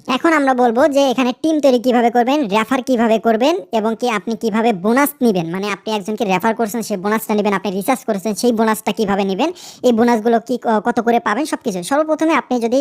এখন আমরা বলবো যে এখানে টিম তৈরি কিভাবে করবেন, রেফার কিভাবে করবেন এবং কি আপনি কিভাবে বোনাস নেবেন। মানে আপনি একজনকে রেফার করছেন, সেই বোনাসটা নেবেন, আপনি রিসার্চ করেছেন, সেই বোনাসটা কিভাবে নেবেন, এই বোনাসগুলো কি কত করে পাবেন, সব কিছু। সর্বপ্রথমে আপনি যদি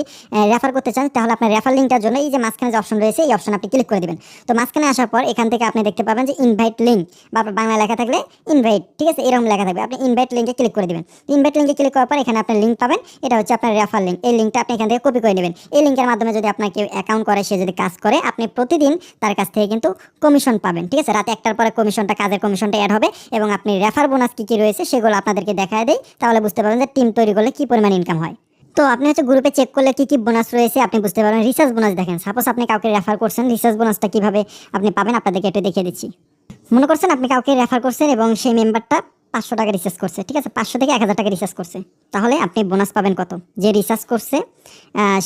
রেফার করতে চান তাহলে আপনার রেফার লিঙ্কটার জন্য এই যে মাঝখানে যে অপশন রয়েছে এই অপশন আপনি ক্লিক করে দেবেন। তো মাঝখানে আসার পর এখান থেকে আপনি দেখতে পাবেন যে ইনভাইট লিঙ্ক বা বাংলা লেখা থাকলে ইনভাইট, ঠিক আছে, এরকম লেখা থাকবে, আপনি ইনভাইট লিঙ্কে ক্লিক করে দেবেন। ইনভাইট লিঙ্কে ক্লিক করার পর এখানে আপনার লিঙ্ক পাবেন, এটা হচ্ছে আপনার রেফার লিঙ্ক। এই লিঙ্কটা আপনি এখান থেকে কপি করে নেবেন। এই লিঙ্কের মাধ্যমে যদি আপনার কেউ অ্যাকাউন্ট করে, সে যদি কাজ করে, আপনি প্রতিদিন তার কাছ থেকে কিন্তু কমিশন পাবেন, ঠিক আছে। রাত 1টার পরে কমিশনটা, কাজের কমিশনটা অ্যাড হবে এবং আপনি রেফার বোনাস কী কী রয়েছে সেগুলো আপনাদেরকে দেখায় দেয়, তাহলে বুঝতে পারবেন যে টিম তৈরি করলে কী পরিমাণ ইনকাম হয়। তো আপনি হচ্ছে গ্রুপে চেক করলে কী কী বোনাস রয়েছে আপনি বুঝতে পারবেন। রিসার্চ বোনাস দেখেন, সাপোজ আপনি কাউকে রেফার করছেন, রিসার্চ বোনাসটা কীভাবে আপনি পাবেন আপনাদেরকে একটু দেখিয়ে দিচ্ছি। মনে করছেন আপনি কাউকে রেফার করছেন এবং সেই মেম্বারটা 500 টাকা রিচার্জ করছে, ঠিক আছে, 500 থেকে 1000 টাকা রিচার্জ করছে, তাহলে আপনি বোনাস পাবেন কত? যে রিচার্জ করছে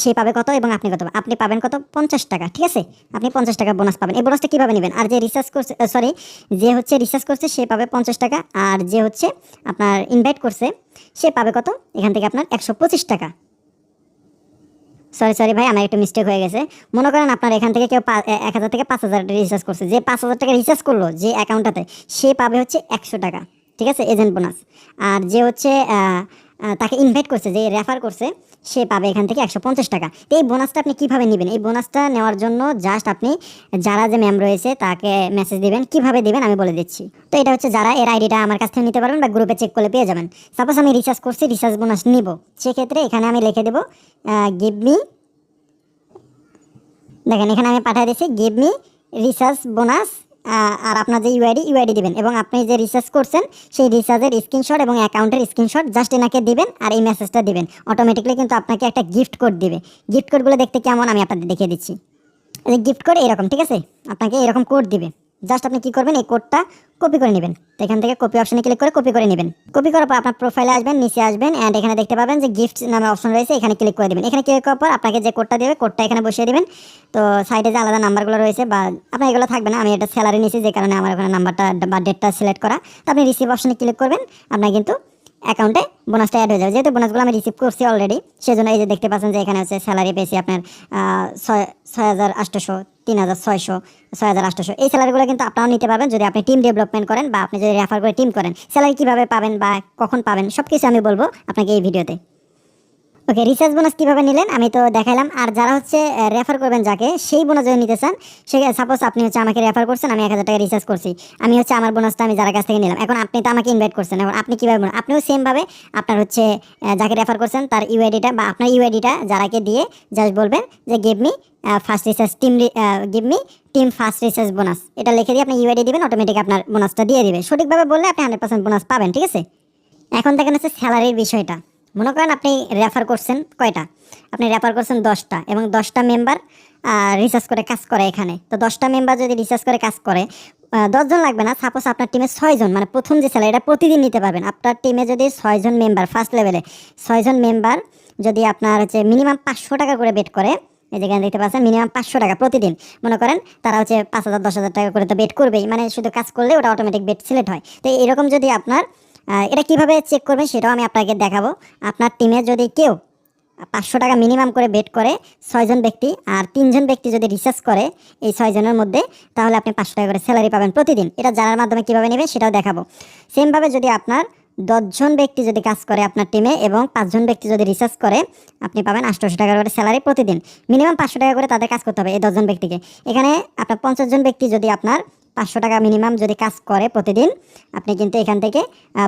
সে পাবে কত এবং আপনি কত? আপনি পাবেন কত? 50 টাকা, ঠিক আছে, আপনি 50 টাকা বোনাস পাবেন। এই বোনাসটা কীভাবে নেবেন? আর যে রিচার্জ করছে, সরি, যে হচ্ছে রিচার্জ করছে সে পাবে 50 টাকা, আর যে হচ্ছে আপনার ইনভাইট করছে সে পাবে কত? এখান থেকে আপনার 125 টাকা। সরি ভাই, আমার একটু মিস্টেক হয়ে গেছে। মনে করেন আপনার এখান থেকে কেউ 1000 থেকে 5000 রিচার্জ করছে, যে 5000 টাকা রিচার্জ করলো যে অ্যাকাউন্টটাতে, সে পাবে হচ্ছে 100 টাকা, ঠিক আছে, এজেন্ট বোনাস। আর যে হচ্ছে তাকে ইনভাইট করছে, যে রেফার করছে, সে পাবে এখান থেকে 150 টাকা। তো এই বোনাসটা আপনি কীভাবে নেবেন? এই বোনাসটা নেওয়ার জন্য জাস্ট আপনি যারা যে ম্যাম রয়েছে তাকে মেসেজ দিবেন। কীভাবে দিবেন আমি বলে দিচ্ছি। তো এটা হচ্ছে যারা, এর আইডিটা আমার কাছ থেকে নিতে পারবেন বা গ্রুপে চেক করলে পেয়ে যাবেন। সাপোজ আমি রিচার্জ করছি, রিচার্জ বোনাস নিব, সেক্ষেত্রে এখানে আমি লিখে দেবো গিভ মি, দেখেন এখানে আমি পাঠিয়ে দিচ্ছি গিভ মি রিচার্জ বোনাস, আর আপনার যে ইউআইডি দিবেন এবং আপনি যে রিচার্জ করছেন সেই রিচার্জের স্ক্রিনশট এবং অ্যাকাউন্টের স্ক্রিনশট জাস্ট এনাকে দিবেন আর এই মেসেজটা দিবেন। অটোমেটিকলি কিন্তু আপনাকে একটা গিফট কোড দিবে। গিফট কোডগুলো দেখতে কেমন আমি আপনাদের দেখিয়ে দিচ্ছি। এই গিফট কোড এরকম, ঠিক আছে, আপনাকে এরকম কোড দিবে। জাস্ট আপনি কী করবেন, এই কোডটা কপি করে নেবেন। তো এখান থেকে কপি অপশনে ক্লিক করে কপি করে নেবেন। কপি করার পর আপনার প্রোফাইলে আসবেন, নিচে আসবেন অ্যান্ড এখানে দেখতে পাবেন যে গিফট নামে অপশন রয়েছে, এখানে ক্লিক করে দেবেন। এখানে ক্লিক করার পর আপনাকে যে কোডটা দেবে কোডটা এখানে বসিয়ে দেবেন। তো সাইডে যে আলাদা নাম্বারগুলো রয়েছে বা আপনার এগুলো থাকবে না, আমি এটা স্যালারি নিয়েছি যে কারণে আমার ওখানে নাম্বারটা বা ডেটটা সিলেক্ট করা। তো আপনি রিসিভ অপশনে ক্লিক করবেন, আপনার কিন্তু অ্যাকাউন্টে বোনাসটা অ্যাড হয়ে যাবে। যেহেতু বোনাসগুলো আমি রিসিভ করছি অলরেডি, সেজন্য এই যে দেখতে পাচ্ছেন যে এখানে হচ্ছে স্যালারি পেয়েছি আপনার 6800, 3600, 6800। এই স্যালারিগুলো কিন্তু আপনারাও নিতে পারবেন যদি আপনি টিম ডেভেলপমেন্ট করেন বা আপনি যদি রেফার করে টিম করেন। স্যালারি কীভাবে পাবেন বা কখন পাবেন সব কিছু আমি বলবো আপনাকে এই ভিডিওতে। ওকে, রিচার্জ বোনাস কীভাবে নিলেন আমি তো দেখাইলাম। আর যারা হচ্ছে রেফার করবেন যাকে, সেই বোনাস যদি নিতে চান, সে সাপোজ আপনি হচ্ছে আমাকে রেফার করছেন, আমি 1000 টাকা রিচার্জ করছি, আমি হচ্ছে আমার বোনাসটা আমি যার কাছ থেকে নিলাম। এখন আপনি তো আমাকে ইনভাইট করছেন, এখন আপনি কীভাবে, আপনিও সেমভাবে আপনার হচ্ছে যাকে রেফার করছেন তার ইউআইডিটা বা আপনার ইউআইডিটা যারাকে দিয়ে জাস্ট বলবেন যে give me first recharge give me team first recharge bonus, এটা লিখে দিয়ে আপনি ইউআইডি দিবেন, অটোমেটিক আপনার বোনাসটা দিয়ে দিবে। সঠিকভাবে বললে আপনি 100% বোনাস পাবেন, ঠিক আছে। এখন দেখেন হচ্ছে স্যালারির বিষয়টা। মনে করেন আপনি রেফার করছেন কয়টা, আপনি রেফার করছেন 10টা এবং 10টা মেম্বার রিচার্জ করে কাজ করে এখানে। তো 10টা মেম্বার যদি রিচার্জ করে কাজ করে, 10 জন লাগবে না, সাপোজ আপনার টিমে 6 জন, মানে প্রথম যে স্যালারিটা প্রতিদিন নিতে পারবেন। আপনার টিমে যদি 6 জন মেম্বার, ফার্স্ট লেভেলে 6 জন মেম্বার যদি আপনার হচ্ছে মিনিমাম 500 টাকা করে বেট করে, এই যেখানে দেখতে পাচ্ছেন মিনিমাম 500 টাকা প্রতিদিন, মনে করেন তারা হচ্ছে 5000 10,000 টাকা করে তো বেট করবেই, মানে শুধু কাজ করলে ওটা অটোমেটিক বেট সিলেক্ট হয়। তো এরকম যদি আপনার এটা কিভাবে চেক করবেন সেটাও আমি আপনাকে দেখাবো। আপনার টিমে যদি কেউ 500 টাকা মিনিমাম করে বেট করে 6 জন ব্যক্তি, আর 3 জন ব্যক্তি যদি রিচার্জ করে এই 6 জনের মধ্যে, তাহলে আপনি 500 টাকা করে স্যালারি পাবেন প্রতিদিন। এটা জানার মাধ্যমে কীভাবে নেবেন সেটাও দেখাবো। সেমভাবে যদি আপনার 10 জন ব্যক্তি যদি কাজ করে আপনার টিমে এবং 5 জন ব্যক্তি যদি রিচার্জ করে, আপনি পাবেন 800 টাকা করে স্যালারি প্রতিদিন। মিনিমাম 500 টাকা করে তাদের কাজ করতে হবে এই 10 জন ব্যক্তিকে। এখানে আপনার 50 জন ব্যক্তি যদি আপনার 500 টাকা মিনিমাম যদি কাজ করে প্রতিদিন, আপনি কিন্তু এখান থেকে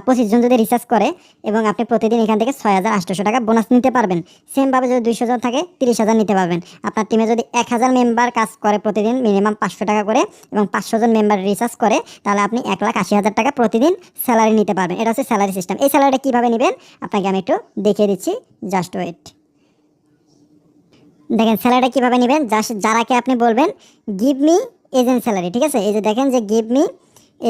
25 জন যদি রিচার্জ করে এবং আপনি প্রতিদিন এখান থেকে 6800 টাকা বোনাস নিতে পারবেন। সেমভাবে যদি 200 জন থাকে 30,000 নিতে পারবেন। আপনার টিমে যদি 1000 মেম্বার কাজ করে প্রতিদিন মিনিমাম 500 টাকা করে এবং 500 জন মেম্বার রিচার্জ করে, তাহলে আপনি 1,80,000 টাকা প্রতিদিন স্যালারি নিতে পারবেন। এটা হচ্ছে স্যালারি সিস্টেম। এই স্যালারিটা কীভাবে নেবেন আপনাকে আমি একটু দেখিয়ে দিচ্ছি, জাস্ট ওয়েট। দেখেন স্যালারিটা কীভাবে নেবেন, জাস্ট যারাকে আপনি বলবেন গিভ মি এজেন্ট স্যালারি, ঠিক আছে। এই যে দেখেন যে give me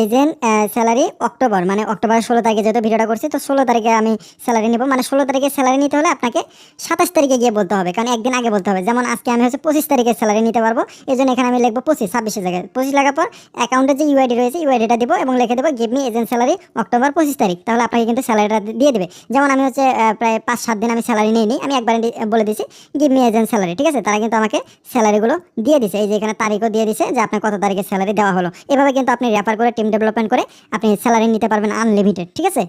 agent salary October, মানে অক্টোবরের 16 তারিখে যেহেতু ভিডিওটা করছি, তো 16 তারিখে আমি স্যালারি নেব। মানে 16 তারিখে স্যালারি নিতে হলে আপনাকে 27 তারিখে গিয়ে বলতে হবে, কারণ একদিন আগে বলতে হবে। যেমন আজকে আমি হচ্ছে 25 তারিখে স্যালারি নিতে পারবো, এই জন্য এখানে আমি লিখবো 25, 26 জায়গায় 25 লেখার পর অ্যাকাউন্টে যে ইউআইডি রয়েছে ইউআইডিটা দিব এবং লিখে দেবো give me agent salary October 25 তারিখ। তাহলে আপনাকে কিন্তু স্যালারিটা দিয়ে দেবে। যেমন আমি হচ্ছে প্রায় 5-7 দিন আমি স্যালারি নিইনি, আমি একবার বলে দিয়েছি গিভ মি এজেন্ট স্যালারি, ঠিক আছে। তারা কিন্তু আমাকে স্যালারিগুলো দিয়ে দিছে, এই যে এখানে তারিখও দিয়ে দিছে যে আপনার কত তারিখে স্যালারি দেওয়া হলো। এভাবে কিন্তু আপনি রেফার করে টিম ডেভেলপমেন্ট করে আপনি স্যালারি নিতে পারবেন আনলিমিটেড, ঠিক আছে।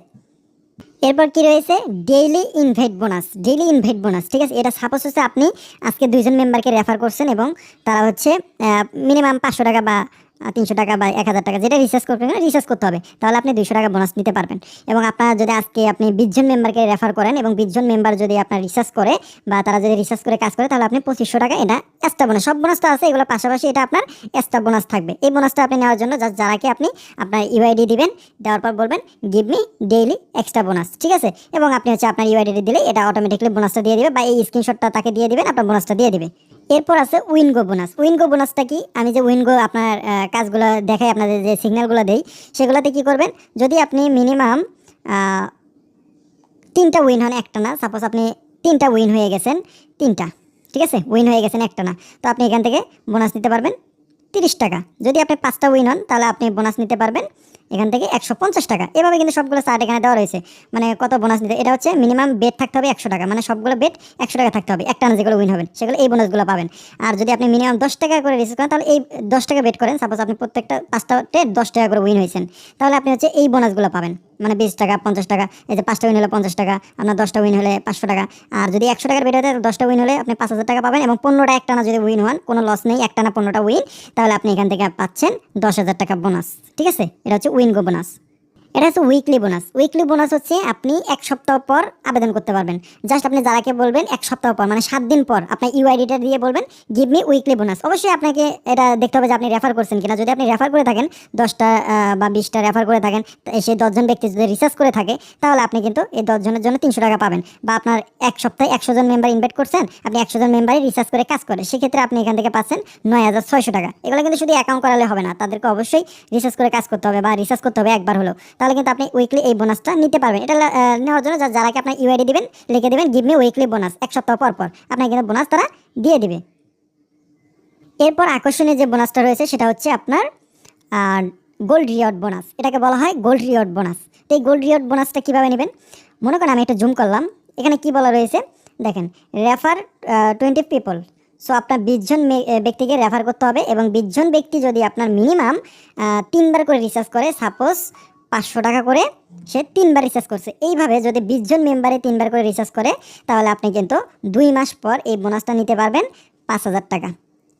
এরপর কি রয়েছে daily invite bonus, daily invite bonus, ঠিক আছে। এটা সাপোজ হচ্ছে আপনি আজকে 2জন মেম্বারকে রেফার করছেন এবং তারা হচ্ছে মিনিমাম 500 টাকা বা 300 টাকা বা 1000 টাকা যেটা রিচার্জ করবেন, রিচার্জ করতে হবে, তাহলে আপনি 200 টাকা বোনাস নিতে পারবেন। এবং আপনার যদি আজকে আপনি 20জন মেম্বারকে রেফার করেন এবং 20জন মেম্বার যদি আপনার রিচার্জ করে বা তারা যদি রিচার্জ করে কাজ করে, তাহলে আপনি 2500 টাকা এটা এক্সট্রা বোনাস। সব বোনাস তো আছে, এগুলো পাশাপাশি এটা আপনার এক্সট্রা বোনাস থাকবে। এই বোনাসটা আপনি নেওয়ার জন্য জাস্ট যারাকে আপনি আপনার ইউআইডি দিবেন, দেওয়ার পর বলবেন give me daily extra bonus, ঠিক আছে। এবং আপনি হচ্ছে আপনার ইউআইডি দিলে এটা অটোমেটিকলি বোনাসটা দিয়ে দিবে, বা এই স্ক্রিনশটটা তাকে দিয়ে দিবেন, আপনার বোনাসটা দিয়ে দিবে। এরপর আছে উইনগো বোনাস। উইনগো বোনাসটা কি, আমি যে উইনগো আপনার কাজগুলো দেখাই, আপনাদের যে সিগন্যালগুলো দেই সেগুলোতে কি করবেন, যদি আপনি মিনিমাম 3টা উইন হন, একটা না, সাপোজ আপনি 3টা উইন হয়ে গেছেন, 3টা, ঠিক আছে, উইন হয়ে গেছেন একটা না, তো আপনি এখান থেকে বোনাস নিতে পারবেন 30 টাকা। যদি আপনি 5টা উইন হন তাহলে আপনি বোনাস নিতে পারবেন এখান থেকে 150 টাকা। এভাবে কিন্তু সবগুলো চার্ট এখানে দেওয়া রয়েছে, মানে কত বোনাস নিতে। এটা হচ্ছে মিনিমাম বেট থাকতে হবে 100 টাকা, মানে সবগুলো বেট 100 টাকা থাকতে হবে, একটা না যেগুলো উইন হবেন সেগুলো এই বোনাসগুলো পাবেন। আর যদি আপনি মিনিমাম 10 টাকা করে রিচার্জ করেন তাহলে এই 10 টাকা বেট করেন, সাপোজ আপনি প্রত্যেকটা 5টাতে 10 টাকা করে উইন হয়েছেন, তাহলে আপনি হচ্ছে এই বোনাসগুলো পাবেন, মানে 20 টাকা, 50 টাকা, এই যে 5টা উইন হলে 50 টাকা, আপনার 10টা উইন হলে 500 টাকা। আর যদি 100 টাকার বেট হতে 10টা উইন হলে আপনি 5000 টাকা পাবেন, এবং 15টা একটা না যদি উইন হন, কোনো লস নেই, একটা না 15টা উইন, তাহলে আপনি এখান থেকে পাচ্ছেন 10,000 টাকা বোনাস, ঠিক আছে। এটা হচ্ছে উইনগো বোনাস। এটা হচ্ছে উইকলি বোনাস। উইকলি বোনাস হচ্ছে আপনি 1 সপ্তাহ পর আবেদন করতে পারবেন। জাস্ট আপনি যারাকে বলবেন 1 সপ্তাহ পর, মানে 7 দিন পর আপনার ইউআইডিটা দিয়ে বলবেন গিভ মি উইকলি বোনাস। অবশ্যই আপনাকে এটা দেখতে হবে যে আপনি রেফার করছেন কিনা। যদি আপনি রেফার করে থাকেন 10টা বা 20টা রেফার করে থাকেন, সেই 10জন ব্যক্তি যদি রিসার্চ করে থাকে, তাহলে আপনি কিন্তু এই 10 জনের জন্য 300 টাকা পাবেন। বা আপনার 1 সপ্তাহে 100 জন মেম্বার ইনভাইট করছেন, আপনি 100 জন মেম্বারই রিসার্চ করে কাজ করে, সেক্ষেত্রে আপনি এখান থেকে পাচ্ছেন 9600 টাকা। এগুলো কিন্তু শুধু অ্যাকাউন্ট করালে হবে না, তাদেরকে অবশ্যই রিসার্চ করে কাজ করতে হবে বা রিসার্চ করতে হবে একবার হলো, তাহলে কিন্তু আপনি উইকলি এই বোনাসটা নিতে পারবেন। এটা নেওয়ার জন্য যারাকে আপনার ইউআইডি দিবেন লিখে দেবেন গিভ মি উইকলি বোনাস, 1 সপ্তাহ পর পর আপনার কিন্তু বোনাস তারা দিয়ে দিবে। এরপর আকর্ষণীয় যে বোনাসটা রয়েছে সেটা হচ্ছে আপনার গোল্ড রিওয়ার্ড বোনাস। এটাকে বলা হয় গোল্ড রিওয়ার্ড বোনাস। তো এই গোল্ড রিওয়ার্ড বোনাসটা কীভাবে নেবেন, মনে করেন আমি একটা জুম করলাম, এখানে কি বলা রয়েছে দেখেন, রেফার 20 পিপল। সো আপনার 20 জন ব্যক্তিকে রেফার করতে হবে, এবং 20 জন ব্যক্তি যদি আপনার মিনিমাম 3বার করে রিচার্জ করে, সাপোজ 500 টাকা করে সে 3বার রিচার্জ করছে, এইভাবে যদি 20 জন মেম্বারে 3বার করে রিচার্জ করে, তাহলে আপনি কিন্তু 2 মাস পর এই বোনাসটা নিতে পারবেন 5000 টাকা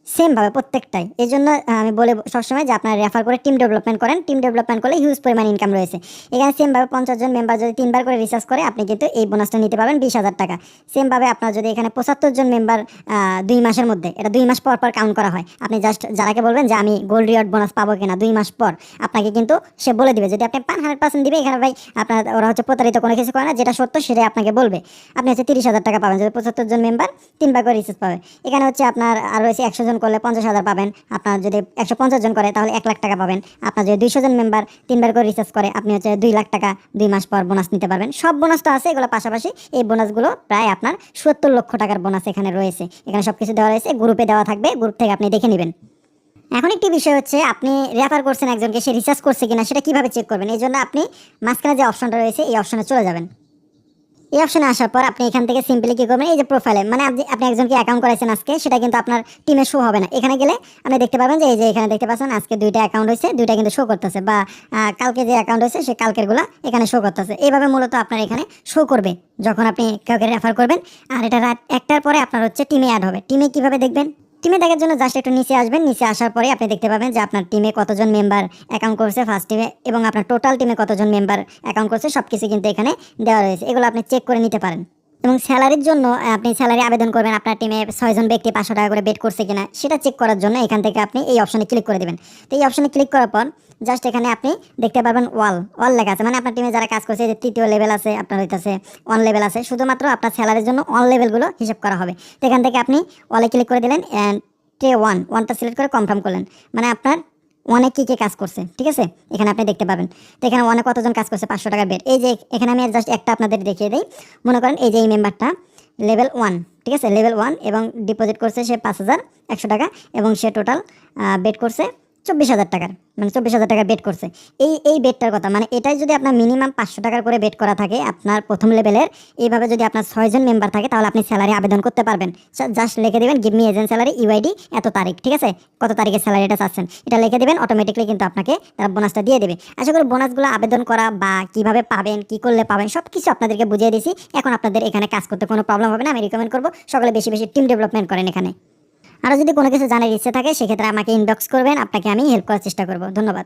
সেমভাবে প্রত্যেকটাই। এই জন্য আমি বলে সবসময় যে আপনারা রেফার করে টিম ডেভেলপমেন্ট করেন, টিম ডেভেলপমেন্ট করলে হিউজ পরিমাণ ইনকাম রয়েছে। এখানে সেমভাবে 50 জন মেম্বার যদি 3বার করে রিচার্জ করে, আপনি কিন্তু এই বোনাসটা নিতে পারবেন 20,000 টাকা। সেমভাবে আপনার যদি এখানে 75 জন মেম্বার 2 মাসের মধ্যে, এটা 2 মাস পর পর কাউন্ট করা হয়, আপনি জাস্ট যারাকে বলবেন যে আমি গোল্ড রিওয়ার্ড বোনাস পাবো কিনা 2 মাস পর, আপনাকে কিন্তু সে বলে দিবে। যদি আপনি পান 100% দিবে, এখানে ভাই আপনার ওরা হচ্ছে প্রতারিত কোনো কিছু করে না, যেটা সত্য সেটাই আপনাকে বলবে। আপনি হচ্ছে 30,000 টাকা পাবেন যদি 75 জন মেম্বার 3বার করে রিচার্জ পাবে। এখানে হচ্ছে আপনার আর রয়েছে 100 জন করলে 50,000 পাবেন, আপনার যদি 150 জন করে তাহলে 1 লাখ টাকা পাবেন। আপনার যদি 200 জন মেম্বার 3বার করে রিচার্জ করে, আপনি হচ্ছে 2 লাখ টাকা 2 মাস পর বোনাস নিতে পারবেন। সব বোনাস তো আছে, এগুলো পাশাপাশি এই বোনাসগুলো প্রায় আপনার 70 লক্ষ টাকার বোনাস এখানে রয়েছে। এখানে সব কিছু দেওয়া রয়েছে, গ্রুপে দেওয়া থাকবে, গ্রুপ থেকে আপনি দেখে নেবেন। এখন একটি বিষয় হচ্ছে আপনি রেফার করছেন একজনকে, সে রিচার্জ করছে কিনা সেটা কিভাবে চেক করবেন। এই জন্য আপনি মাঝখানে যে অপশনটা রয়েছে এই অপশনে চলে যাবেন। এই অপশনে আসার পর আপনি এখান থেকে সিম্পলি কী করবেন, এই যে প্রোফাইলে, মানে আপনি একজনকে অ্যাকাউন্ট করাইছেন আজকে, সেটা কিন্তু আপনার টিমে শো হবে না। এখানে গেলে আপনি দেখতে পাবেন যে এই যে এখানে দেখতে পাচ্ছেন আজকে 2টা অ্যাকাউন্ট হয়েছে, 2টা কিন্তু শো করতেছে, বা কালকে যে অ্যাকাউন্ট হয়েছে সে কালকেরগুলো এখানে শো করতেছে। এইভাবে মূলত আপনার এখানে শো করবে যখন আপনি কাউকে রেফার করবেন। আর এটা রাত 1টার পরে আপনার হচ্ছে টিমে অ্যাড হবে। টিমে কীভাবে দেখবেন, টিমে দেখার জন্য জাস্ট একটু নিচে আসবেন। নিচে আসার পরে আপনি দেখতে পাবেন যে আপনার টিমে কতজন মেম্বার অ্যাকাউন্ট করছে ফার্স্ট টিমে, এবং আপনার টোটাল টিমে কতজন মেম্বার অ্যাকাউন্ট করছে, সব কিছু কিন্তু এখানে দেওয়া রয়েছে। এগুলো আপনি চেক করে নিতে পারেন। এবং স্যালারির জন্য আপনি স্যালারি আবেদন করবেন, আপনার টিমে 6 জন ব্যক্তি 500 টাকা করে বেট করছে কিনা সেটা চেক করার জন্য এখান থেকে আপনি এই অপশনে ক্লিক করে দেবেন। তো এই অপশনে ক্লিক করার পর জাস্ট এখানে আপনি দেখতে পারবেন ওয়াল লেখা আছে, মানে আপনার টিমে যারা কাজ করছে, যে 3য় লেভেল আছে, আপনার হইতেছে 1 লেভেল আছে, শুধুমাত্র আপনার স্যালারির জন্য 1 লেভেলগুলো হিসাব করা হবে। তো এখান থেকে আপনি ওয়ালে ক্লিক করে দিলেন, অ্যান্ড টে 1টা সিলেক্ট করে কনফার্ম করলেন, মানে আপনার অনেক কী কী কাজ করছে, ঠিক আছে, এখানে আপনি দেখতে পাবেন। তো এখানে অনেক কতজন কাজ করছে 500 টাকার বেড। এই যে এখানে আমি জাস্ট একটা আপনাদের দেখিয়ে দিই। মনে করেন এই যে এই মেম্বারটা লেভেল 1, ঠিক আছে, লেভেল 1 এবং ডিপোজিট করছে সে 5100 টাকা এবং সে টোটাল বেড করছে 24,000 টাকার, মানে 24,000 টাকার বেড করছে। এই বেডটার কথা, মানে এটাই যদি আপনার মিনিমাম 500 টাকার করে বেড করা থাকে আপনার প্রথম লেভেলের, এইভাবে যদি আপনার 6 জন মেম্বার থাকে তাহলে আপনি স্যালারি আবেদন করতে পারবেন। জাস্ট লিখে দেবেন give me agent salary UID এত তারিখ, ঠিক আছে, কত তারিখে স্যালারিটা চাচ্ছেন এটা লিখে দেবেন, অটোমেটিকলি কিন্তু আপনাকে তারা বোনাসটা দিয়ে দেবে। আশা করি বোনাসগুলো আবেদন করা বা কিভাবে পাবেন, কি করলে পাবেন সব কিছু আপনাদেরকে বুঝিয়ে দিয়েছি। এখন আপনাদের এখানে কাজ করতে কোনো প্রবলেম হবে না। আমি রিকমেন্ড করবো সকলে বেশি বেশি টিম ডেভেলপমেন্ট করেন এখানে। আরও যদি কোনো কিছু জানার ইচ্ছে থাকে সেক্ষেত্রে আমাকে ইনবক্স করবেন, আপনাকে আমি হেল্প করার চেষ্টা করব। ধন্যবাদ।